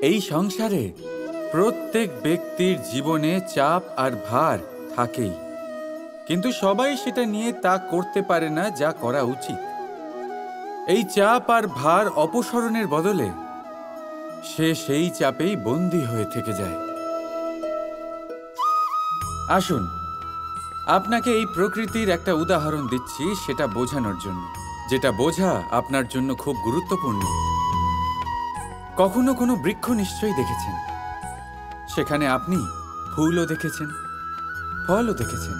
এই সংসারে প্রত্যেক ব্যক্তির জীবনে চাপ আর ভার থাকেই, কিন্তু সবাই সেটা নিয়ে তা করতে পারে না যা করা উচিত। এই চাপ আর ভার অপসারণের বদলে সে সেই চাপেই বন্দী হয়ে থেকে যায়। আসুন, আপনাকে এই প্রকৃতির একটা উদাহরণ দিচ্ছি, সেটা বোঝানোর জন্য, যেটা বোঝা আপনার জন্য খুব গুরুত্বপূর্ণ। কখনো কোনো বৃক্ষ নিশ্চয়ই দেখেছেন, সেখানে আপনি ফুলও দেখেছেন, ফলও দেখেছেন।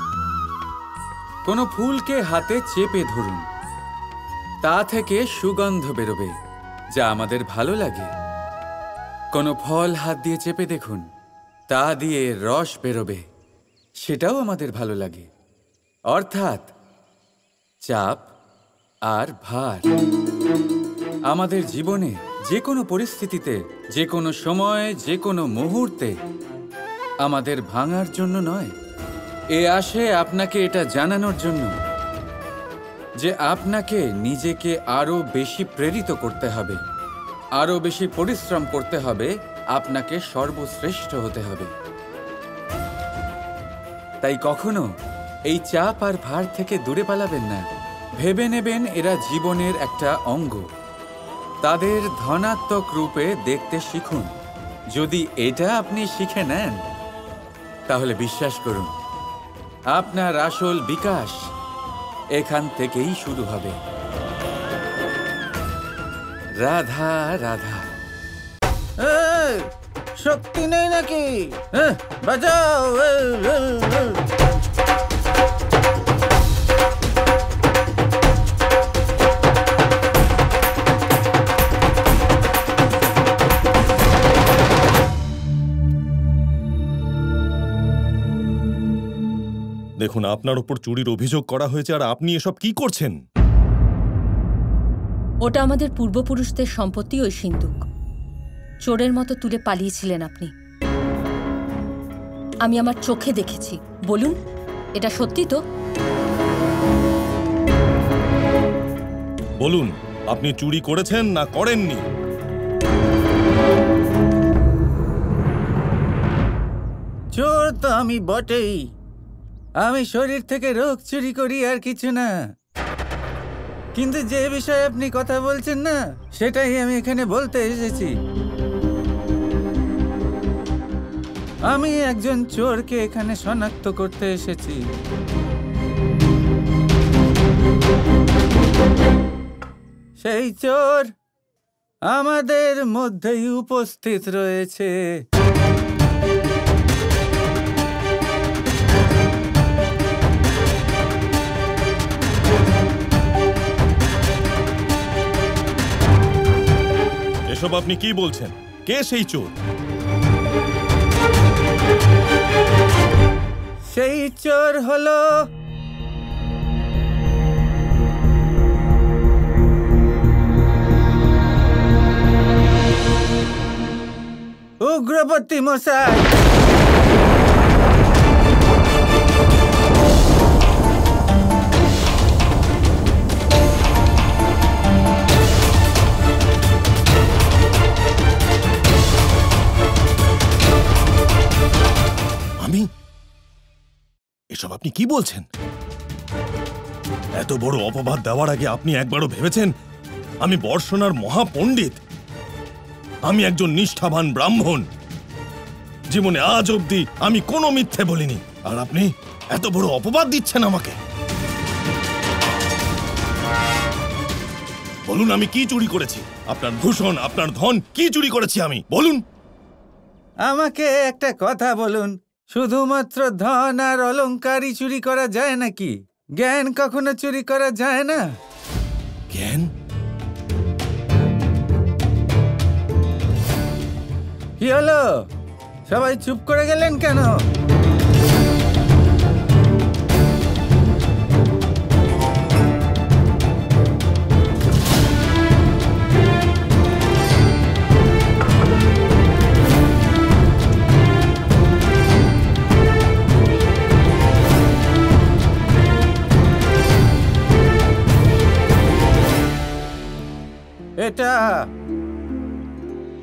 কোনো ফুলকে হাতে চেপে ধরুন, তা থেকে সুগন্ধ বেরোবে যা আমাদের ভালো লাগে। কোনো ফল হাত দিয়ে চেপে দেখুন, তা দিয়ে রস বেরোবে, সেটাও আমাদের ভালো লাগে। অর্থাৎ চাপ আর ভার আমাদের জীবনে যে কোনো পরিস্থিতিতে, যে কোনো সময়, যে কোনো মুহূর্তে আমাদের ভাঙার জন্য নয়। এ আসে আপনাকে এটা জানানোর জন্য যে আপনাকে নিজেকে আরো বেশি প্রেরিত করতে হবে, আরো বেশি পরিশ্রম করতে হবে, আপনাকে সর্বশ্রেষ্ঠ হতে হবে। তাই কখনো এই চাপ আর ভার থেকে দূরে পালাবেন না। ভেবে নেবেন এরা জীবনের একটা অঙ্গ। তাদের ধনাত্মক রূপে দেখতে শিখুন। যদি এটা আপনি শিখে নেন, তাহলে বিশ্বাস করুন, আপনার আসল বিকাশ এখান থেকেই শুরু হবে। রাধা রাধা। শক্তি নেই নাকি? বাজাও। দেখুন, আপনার উপর চুরির অভিযোগ করা হয়েছে, আর আপনি এসব কি করছেন? ওটা আমাদের পূর্বপুরুষদের সম্পত্তি, ওই সিন্দুক। চোরের মতো তুলে পালিয়েছিলেন আপনি। আমি আমার চোখে দেখেছি। বলুন, এটা সত্যি তো? বলুন, আপনি চুরি করেছেন না করেননি? চোর তো আমি বটেই। আমি শরীর থেকে রোগ চুরি করি, আর কিছু না। কিন্তু যে বিষয়ে আপনি কথা বলছেন না, সেটাই আমি এখানে বলতে এসেছি। আমি একজন চোরকে এখানে শনাক্ত করতে এসেছি। সেই চোর আমাদের মধ্যেই উপস্থিত রয়েছে। এসব আপনি কি বলছেন? কে সেই চোর? সেই চোর হলো উগ্রপতি মশাই। এসব আপনি কি বলছেন? এত বড় অপবাদ দেওয়ার আগে আপনি একবারও ভেবেছেন আমি বর্ষণার মহাপণ্ডিত? আমি একজন নিষ্ঠাবান ব্রাহ্মণ। জীবনে আজ অবধি আমি কোনো মিথ্যে বলিনি, আর আপনি এত বড় অপবাদ দিচ্ছেন আমাকে। বলুন, আমি কি চুরি করেছি? আপনার ভূষণ, আপনার ধন কি চুরি করেছি আমি? বলুন। আমাকে একটা কথা বলুন, শুধুমাত্র ধন আর অলংকারই চুরি করা যায় নাকি? জ্ঞান কখনো চুরি করা যায় না। জ্ঞান? কি হলো, সবাই চুপ করে গেলেন কেন?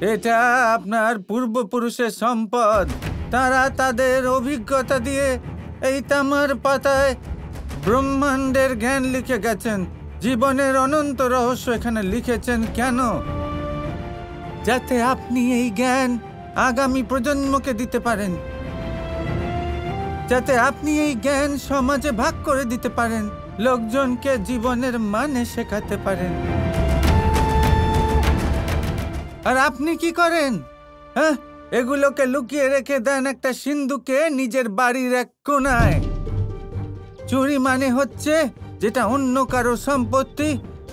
এটা আপনার পূর্বপুরুষের সম্পদ। তারা তাদের অভিজ্ঞতা দিয়ে এই তামার পাতায় ব্রহ্মাণ্ডের জ্ঞান লিখে গেছেন। জীবনের অনন্ত রহস্য এখানে লিখেছেন কেন? যাতে আপনি এই জ্ঞান আগামী প্রজন্মকে দিতে পারেন, যাতে আপনি এই জ্ঞান সমাজে ভাগ করে দিতে পারেন, লোকজনকে জীবনের মানে শেখাতে পারেন। আর আপনি কি করেন? হ্যাঁ, এগুলোকে লুকিয়ে রেখে দেন একটা সিন্ধুকে নিজের বাড়ির এক কোণায়। চুরি মানে হচ্ছে যেটা অন্য কারো সম্পত্তি,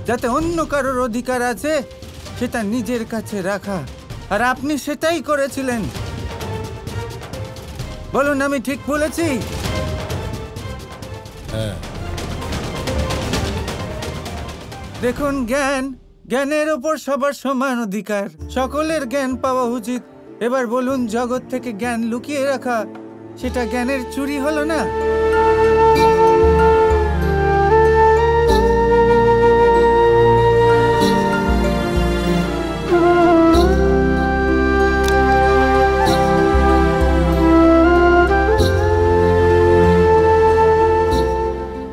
যাতে অন্য কারোর অধিকার আছে সেটা নিজের কাছে রাখা। আর আপনি সেটাই করেছিলেন। বলুন, আমি ঠিক বলেছি? হ্যাঁ। দেখুন, জ্ঞানের ওপর সবার সমান অধিকার, সকলের জ্ঞান পাওয়া উচিত। এবার বলুন, জগৎ থেকে জ্ঞান লুকিয়ে রাখা সেটা জ্ঞানের চুরি হলো না?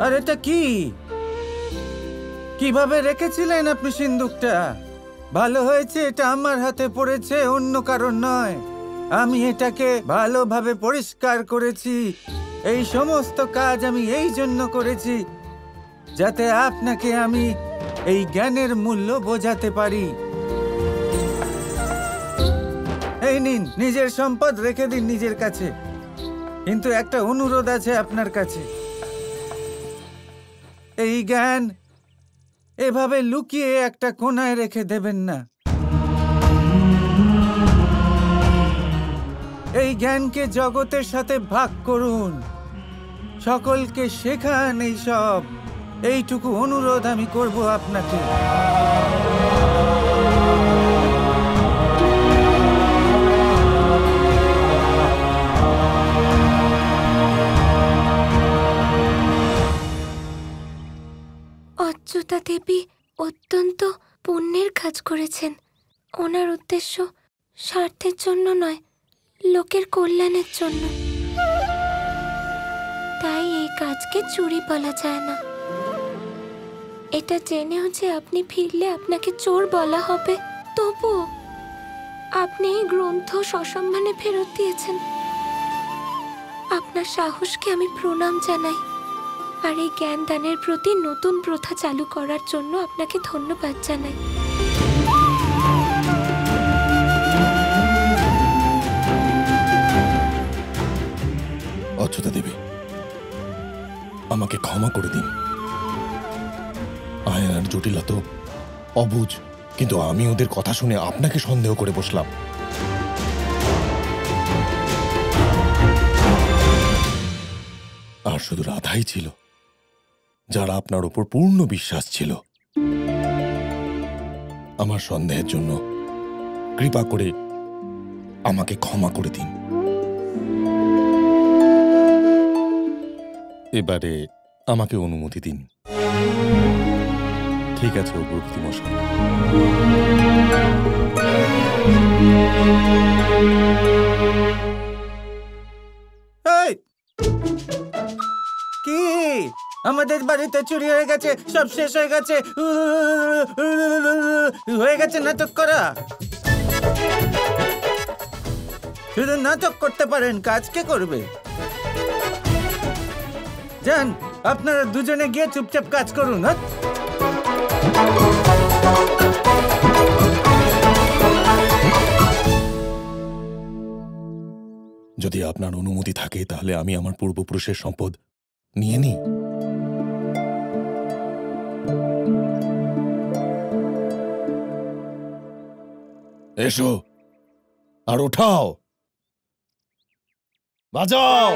আর এটা কি? কিভাবে রেখেছিলেন আপনি সিন্দুকটা? ভালো হয়েছে এটা আমার হাতে পড়েছে, অন্য কারণ নয়। আমি এটাকে ভালোভাবে পরিষ্কার করেছি। এই সমস্ত কাজ আমি এই জন্য করেছি যাতে আপনাকে আমি এই জ্ঞানের মূল্য বোঝাতে পারি। এই নিন, নিজের সম্পদ রেখে দিন নিজের কাছে, কিন্তু একটা অনুরোধ আছে আপনার কাছে। এই জ্ঞান এভাবে লুকিয়ে একটা কোণায় রেখে দেবেন না। এই জ্ঞানকে জগতের সাথে ভাগ করুন, সকলকে শেখান এই সব। এইটুকু অনুরোধ আমি করব আপনাকে। অচ্যুতা দেবী অত্যন্ত পুণ্যের কাজ করেছেন। ওনার উদ্দেশ্য স্বার্থের জন্য নয়, লোকের কল্যাণের জন্য। তাই এই কাজকে চুরি বলা যায় না। এটা জেনেও যে আপনি ফিরলে আপনাকে চোর বলা হবে, তবুও আপনি এই গ্রন্থ সসম্মানে ফেরত দিয়েছেন। আপনার সাহসকে আমি প্রণাম জানাই। আর এই জ্ঞান দানের প্রতি নতুন প্রথা চালু করার জন্য আপনাকে ধন্যবাদ জানাই। অচ্যুতা দেবী, আমাকে ক্ষমা করে দিন। আয়নার জটিলতা তো অবুঝ, কিন্তু আমি ওদের কথা শুনে আপনাকে সন্দেহ করে বসলাম। আর শুধু রাধাই ছিল যারা আপনার উপর পূর্ণ বিশ্বাস ছিল। আমার সন্দেহের জন্য কৃপা করে আমাকে ক্ষমা করে দিন। এবারে আমাকে অনুমতি দিন। ঠিক আছে অগ্রপতি মশাই। কি আমাদের বাড়িতে চুরি হয়ে গেছে, সব শেষ হয়ে গেছে, হয়ে গেছে নাটক করা? শুধু নাটক করতে পারেন, কাজ কে করবে? যান, আপনারা দুজনে গিয়ে চুপচাপ কাজ করুন। যদি আপনার অনুমতি থাকে তাহলে আমি আমার পূর্বপুরুষের সম্পদ নিয়ে নিই। এসো আর ওঠাও, বাজাও।